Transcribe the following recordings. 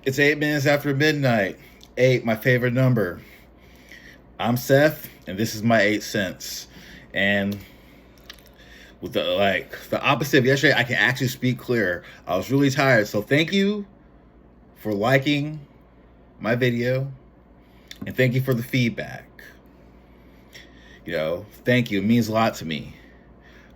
It's 8 minutes after midnight. 8, my favorite number. I'm Seth, and this is my 8 cents. And with the opposite of yesterday, I can actually speak clear. I was really tired, so thank you for liking my video, and thank you for the feedback. Thank you. It means a lot to me.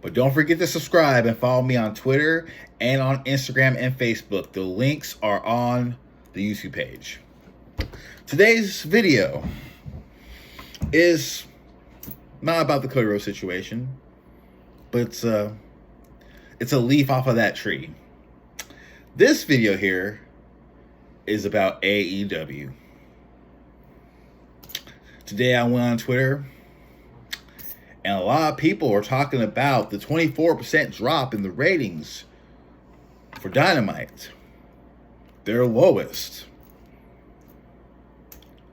But don't forget to subscribe and follow me on Twitter and on Instagram and Facebook. The links are on the YouTube page. Today's video is not about the Cody Rhodes situation, but it's a leaf off of that tree. This video here is about AEW. Today I went on Twitter, and a lot of people are talking about the 24% drop in the ratings for Dynamite. Their lowest.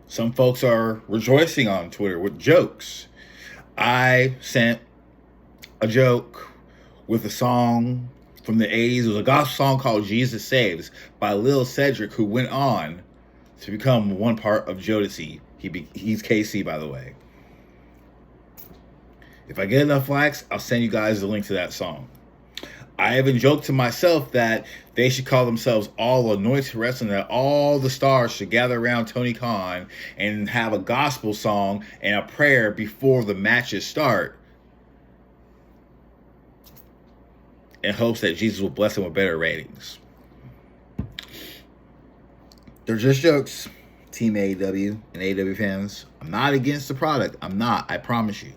Some folks are rejoicing on Twitter with jokes. I sent a joke with a song from the 80s. It was a gospel song called Jesus Saves by Lil Cedric, who went on to become one part of Jodeci. He's KC, by the way. If I get enough likes, I'll send you guys the link to that song. I even joked to myself that they should call themselves All Anointed Wrestling, that all the stars should gather around Tony Khan and have a gospel song and a prayer before the matches start, in hopes that Jesus will bless them with better ratings. They're just jokes, Team AEW and AEW fans. I'm not against the product. I'm not, I promise you.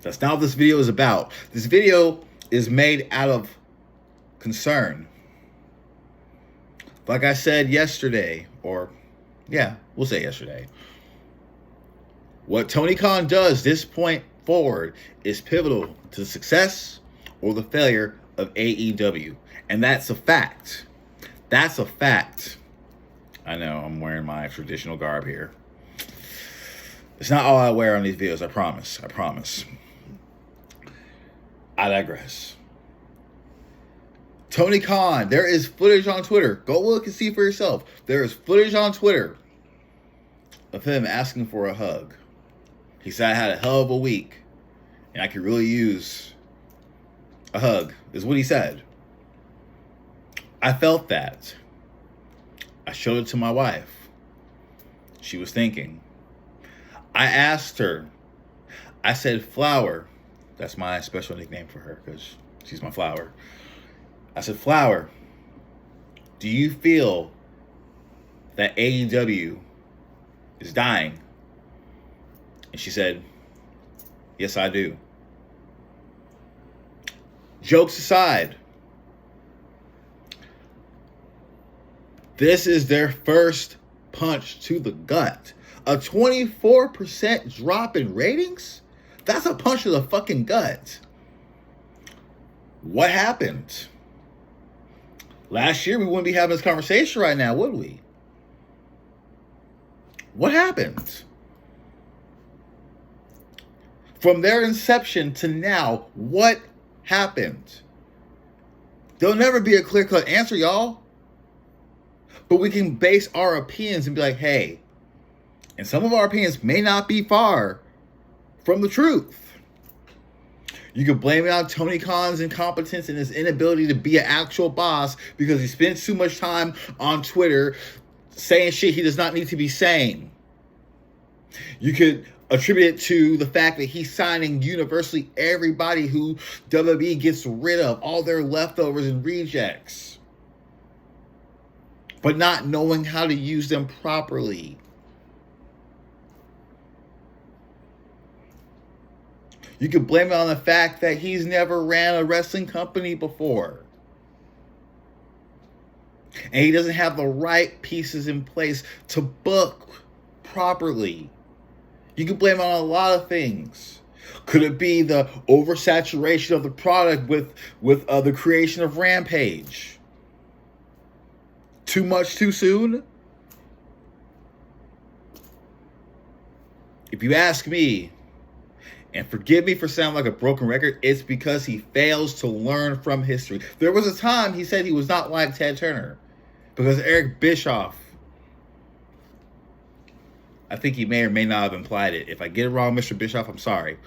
That's not what this video is about. This video is made out of concern. Like I said yesterday, we'll say yesterday. What Tony Khan does this point forward is pivotal to the success or the failure of AEW. And that's a fact. That's a fact. I know, I'm wearing my traditional garb here. It's not all I wear on these videos, I promise. I promise. I digress. Tony Khan, there is footage on Twitter. Go look and see for yourself. There is footage on Twitter of him asking for a hug. He said, I had a hell of a week, and I could really use a hug, is what he said. I felt that. I showed it to my wife. She was thinking. I asked her. I said, Flower. That's my special nickname for her because she's my flower. I said, Flower, do you feel that AEW is dying? And she said, yes, I do. Jokes aside, this is their first punch to the gut. A 24% drop in ratings? That's a punch to the fucking gut. What happened? Last year, we wouldn't be having this conversation right now, would we? What happened? From their inception to now, what happened? There'll never be a clear-cut answer, y'all. But we can base our opinions and be like, hey, and some of our opinions may not be far from the truth. You can blame it on Tony Khan's incompetence and his inability to be an actual boss because he spends too much time on Twitter saying shit he does not need to be saying. You could attribute it to the fact that he's signing universally everybody who WWE gets rid of, all their leftovers and rejects, but not knowing how to use them properly. You could blame it on the fact that he's never ran a wrestling company before. And he doesn't have the right pieces in place to book properly. You could blame it on a lot of things. Could it be the oversaturation of the product with the creation of Rampage? Too much too soon? If you ask me, and forgive me for sounding like a broken record, it's because he fails to learn from history. There was a time he said he was not like Ted Turner because Eric Bischoff I think he may or may not have implied it. If I get it wrong, Mr. Bischoff, I'm sorry.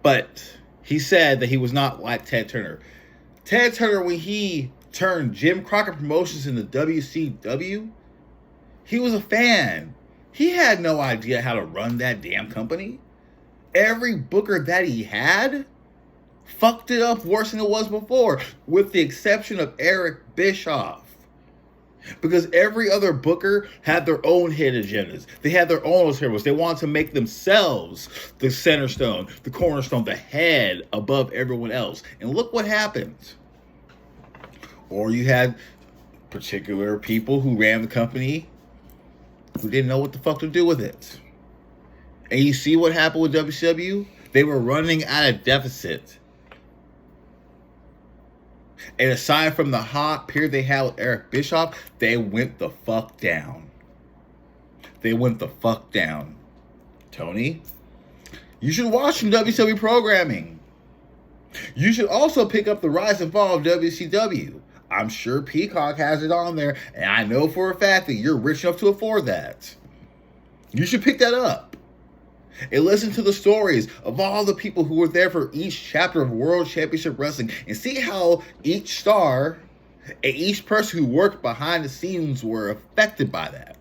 But he said that he was not like Ted Turner. Ted Turner, when he turned Jim Crockett Promotions into WCW, he was a fan. He had no idea how to run that damn company. Every booker that he had fucked it up worse than it was before, with the exception of Eric Bischoff. Because every other booker had their own hidden agendas. They had their own heroes. They wanted to make themselves the center stone, the cornerstone, the head above everyone else. And look what happened. Or you had particular people who ran the company who didn't know what the fuck to do with it. And you see what happened with WCW? They were running at a deficit. And aside from the hot period they had with Eric Bischoff, they went the fuck down. They went the fuck down. Tony, you should watch some WCW programming. You should also pick up the rise and fall of WCW. I'm sure Peacock has it on there, and I know for a fact that you're rich enough to afford that. You should pick that up. And listen to the stories of all the people who were there for each chapter of World Championship Wrestling, and see how each star and each person who worked behind the scenes were affected by that.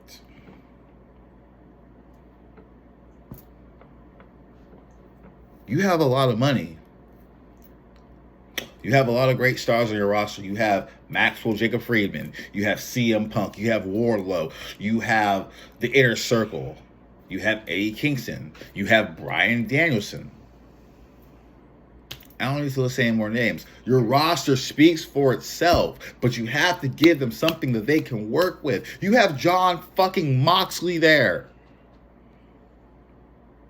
You have a lot of money. You have a lot of great stars on your roster. You have Maxwell Jacob Friedman. You have CM Punk. You have Wardlow. You have the Inner Circle. You have Eddie Kingston. You have Bryan Danielson. I don't need to say any more names. Your roster speaks for itself, but you have to give them something that they can work with. You have John fucking Moxley there.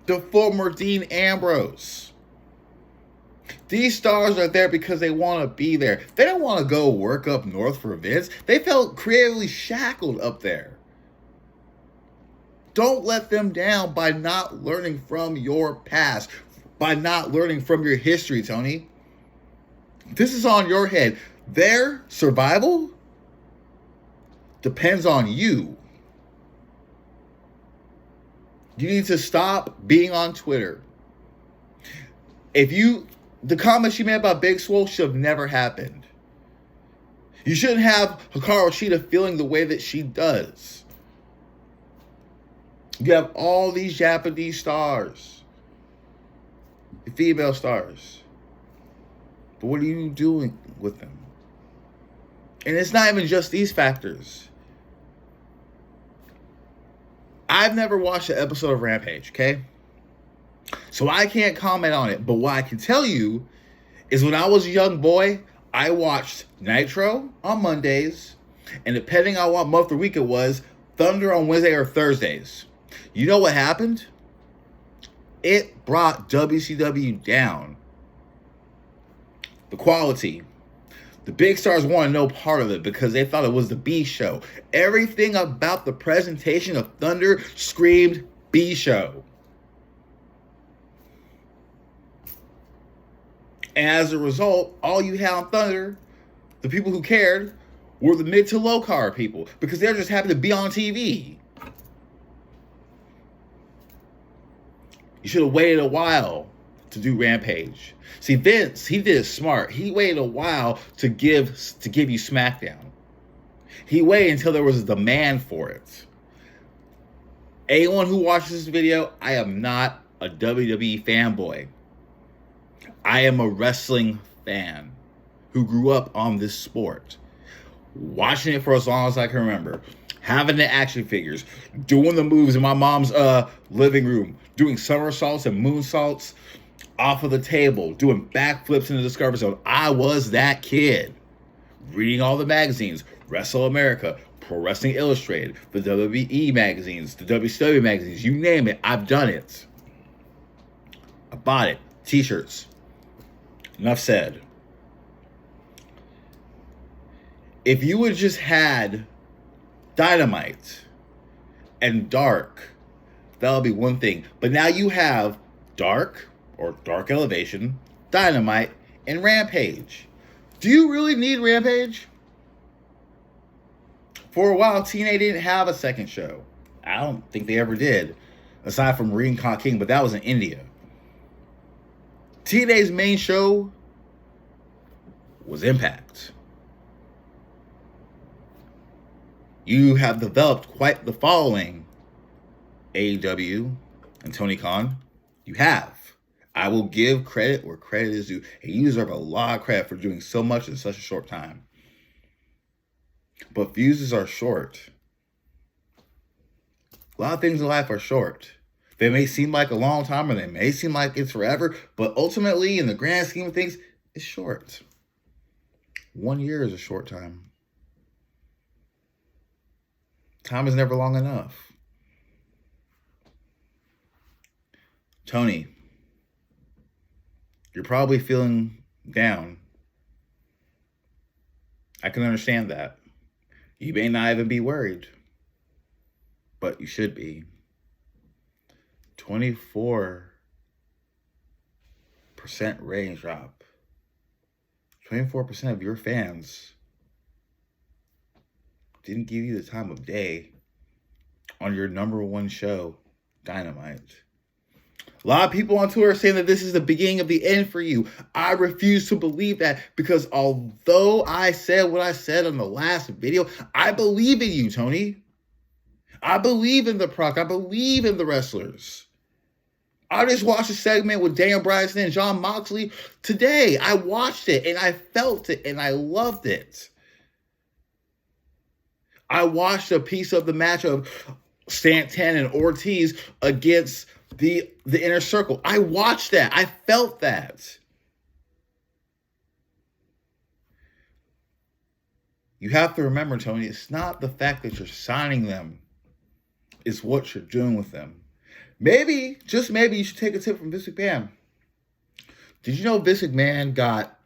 The former Dean Ambrose. These stars are there because they want to be there. They don't want to go work up north for Vince. They felt creatively shackled up there. Don't let them down by not learning from your past, by not learning from your history, Tony. This is on your head. Their survival depends on you. You need to stop being on Twitter. The comments you made about Big Swole should have never happened. You shouldn't have Hikaru Shida feeling the way that she does. You have all these Japanese stars, female stars. But what are you doing with them? And it's not even just these factors. I've never watched an episode of Rampage, okay? So I can't comment on it. But what I can tell you is when I was a young boy, I watched Nitro on Mondays. And depending on what month or week it was, Thunder on Wednesday or Thursdays. You know what happened? It brought WCW down. The quality. The big stars wanted no part of it because they thought it was the B show. Everything about the presentation of Thunder screamed B show. And as a result, all you had on Thunder, the people who cared, were the mid to low card people because they're just happy to be on TV. You should have waited a while to do Rampage. See, Vince, he did it smart. He waited a while to give you SmackDown. He waited until there was a demand for it. Anyone who watches this video, I am not a WWE fanboy. I am a wrestling fan who grew up on this sport. Watching it for as long as I can remember. Having the action figures. Doing the moves in my mom's living room. Doing somersaults and moonsaults off of the table. Doing backflips in the Discovery Zone. I was that kid. Reading all the magazines. Wrestle America. Pro Wrestling Illustrated. The WWE magazines. The WCW magazines. You name it. I've done it. I bought it. T-shirts. Enough said. If you would just had Dynamite and Dark, that would be one thing. But now you have Dark or Dark Elevation, Dynamite, and Rampage. Do you really need Rampage? For a while, TNA didn't have a second show. I don't think they ever did, aside from Ring Kong King, but that was in India. TNA's main show was Impact. You have developed quite the following, AEW and Tony Khan. You have. I will give credit where credit is due. And you deserve a lot of credit for doing so much in such a short time. But fuses are short. A lot of things in life are short. They may seem like a long time, or they may seem like it's forever, but ultimately, in the grand scheme of things, it's short. 1 year is a short time. Time is never long enough. Tony, you're probably feeling down. I can understand that. You may not even be worried, but you should be. 24% ratings drop. 24% of your fans didn't give you the time of day on your number one show, Dynamite. A lot of people on Twitter are saying that this is the beginning of the end for you. I refuse to believe that, because although I said what I said on the last video, I believe in you, Tony. I believe in the product. I believe in the wrestlers. I just watched a segment with Daniel Bryan and Jon Moxley today. I watched it and I felt it and I loved it. I watched a piece of the match of Santana and Ortiz against the Inner Circle. I watched that. I felt that. You have to remember, Tony, it's not the fact that you're signing them. It's what you're doing with them. Maybe, just maybe, you should take a tip from Vince McMahon. Did you know Vince McMahon got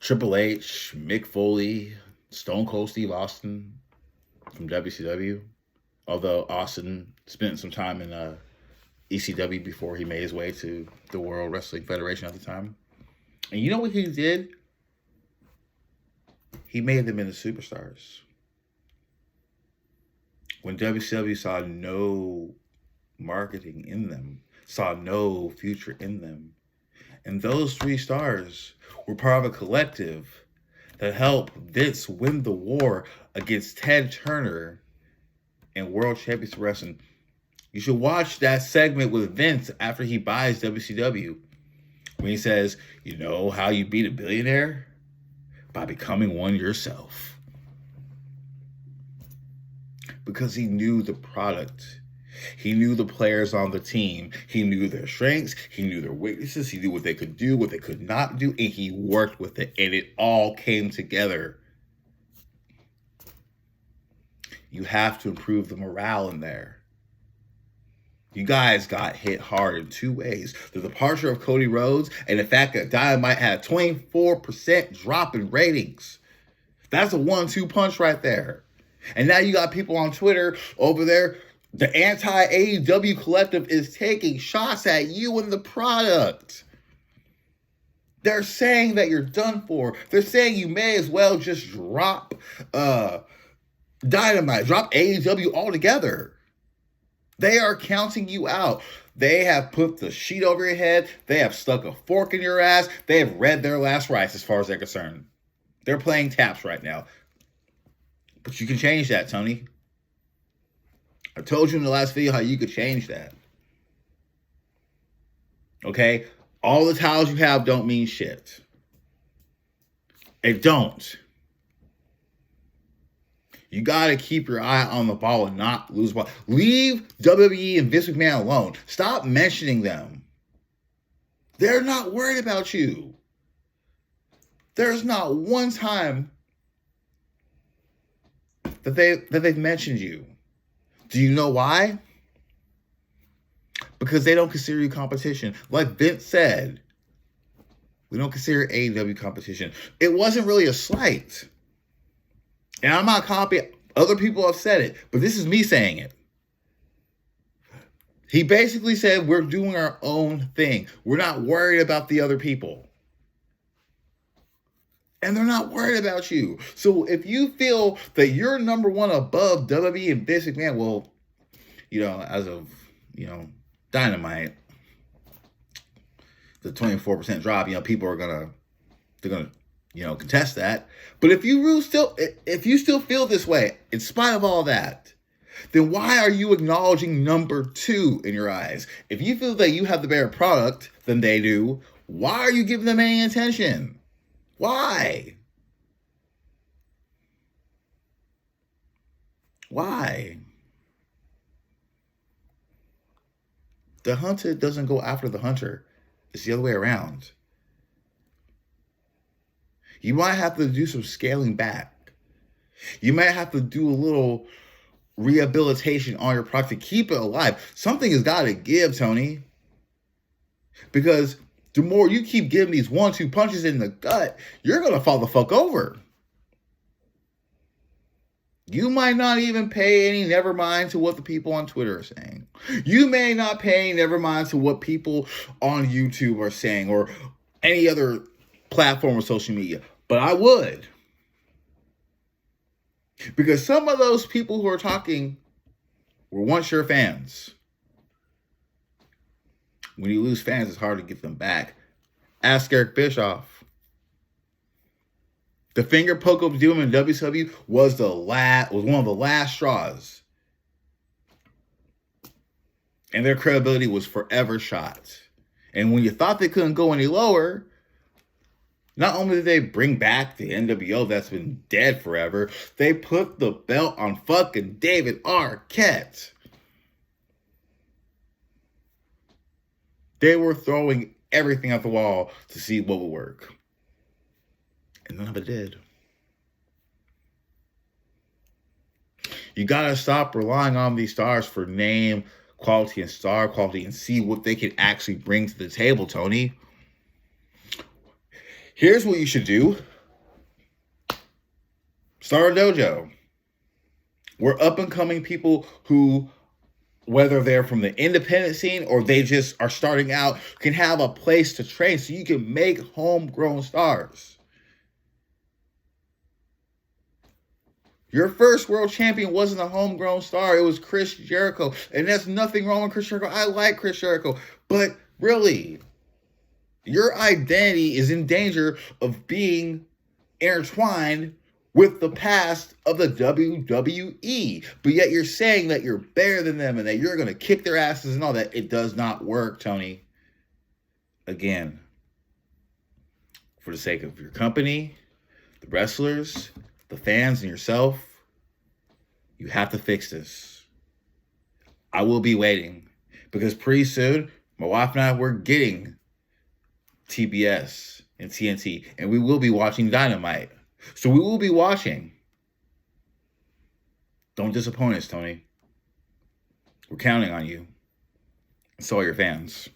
Triple H, Mick Foley, Stone Cold Steve Austin from WCW? Although Austin spent some time in ECW before he made his way to the World Wrestling Federation at the time. And you know what he did? He made them into superstars. When WCW saw no marketing in them, saw no future in them. And those three stars were part of a collective that helped Vince win the war against Ted Turner in World Championship Wrestling. You should watch that segment with Vince after he buys WCW. When he says, you know how you beat a billionaire? By becoming one yourself. Because he knew the product. He knew the players on the team. He knew their strengths. He knew their weaknesses. He knew what they could do, what they could not do, and he worked with it, and it all came together. You have to improve the morale in there. You guys got hit hard in two ways. The departure of Cody Rhodes and the fact that Dynamite had a 24% drop in ratings. That's a 1-2 punch right there. And now you got people on Twitter over there. The anti-AEW collective is taking shots at you and the product. They're saying that you're done for. They're saying you may as well just drop Dynamite, drop AEW altogether. They are counting you out. They have put the sheet over your head. They have stuck a fork in your ass. They have read their last rites as far as they're concerned. They're playing taps right now. But you can change that, Tony. I told you in the last video how you could change that. Okay? All the titles you have don't mean shit. It don't. You got to keep your eye on the ball and not lose the ball. Leave WWE and Vince McMahon alone. Stop mentioning them. They're not worried about you. There's not one time that they've mentioned you. Do you know why? Because they don't consider you competition. Like Vince said, we don't consider AEW competition. It wasn't really a slight. And I'm not copying. Other people have said it, but this is me saying it. He basically said we're doing our own thing. We're not worried about the other people. And they're not worried about you. So if you feel that you're number one above WWE and Vince McMahon, well, as of, Dynamite, the 24% drop, people are they're gonna, contest that. But if you still feel this way, in spite of all that, then why are you acknowledging number 2 in your eyes? If you feel that you have the better product than they do, why are you giving them any attention? Why? Why? The hunter doesn't go after the hunter. It's the other way around. You might have to do some scaling back. You might have to do a little rehabilitation on your product to keep it alive. Something has got to give, Tony. Because the more you keep giving these 1-2 punches in the gut, you're going to fall the fuck over. You might not even pay any never mind to what the people on Twitter are saying. You may not pay never mind to what people on YouTube are saying or any other platform or social media. But I would. Because some of those people who are talking were once your fans. When you lose fans, it's hard to get them back. Ask Eric Bischoff. The finger poke up doing in WCW was one of the last straws. And their credibility was forever shot. And when you thought they couldn't go any lower, not only did they bring back the NWO that's been dead forever, they put the belt on fucking David Arquette. They were throwing everything at the wall to see what would work. And none of it did. You gotta stop relying on these stars for name, quality, and star quality and see what they can actually bring to the table, Tony. Here's what you should do. Start a dojo. We're up-and-coming people who, whether they're from the independent scene or they just are starting out, can have a place to train so you can make homegrown stars. Your first world champion wasn't a homegrown star. It was Chris Jericho. And there's nothing wrong with Chris Jericho. I like Chris Jericho. But really, your identity is in danger of being intertwined with the past of the WWE. But yet you're saying that you're better than them and that you're going to kick their asses and all that. It does not work, Tony. Again, for the sake of your company, the wrestlers, the fans, and yourself, you have to fix this. I will be waiting because pretty soon, my wife and I, we're getting TBS and TNT, and we will be watching Dynamite. So we will be watching. Don't disappoint us, Tony. We're counting on you. And so are your fans.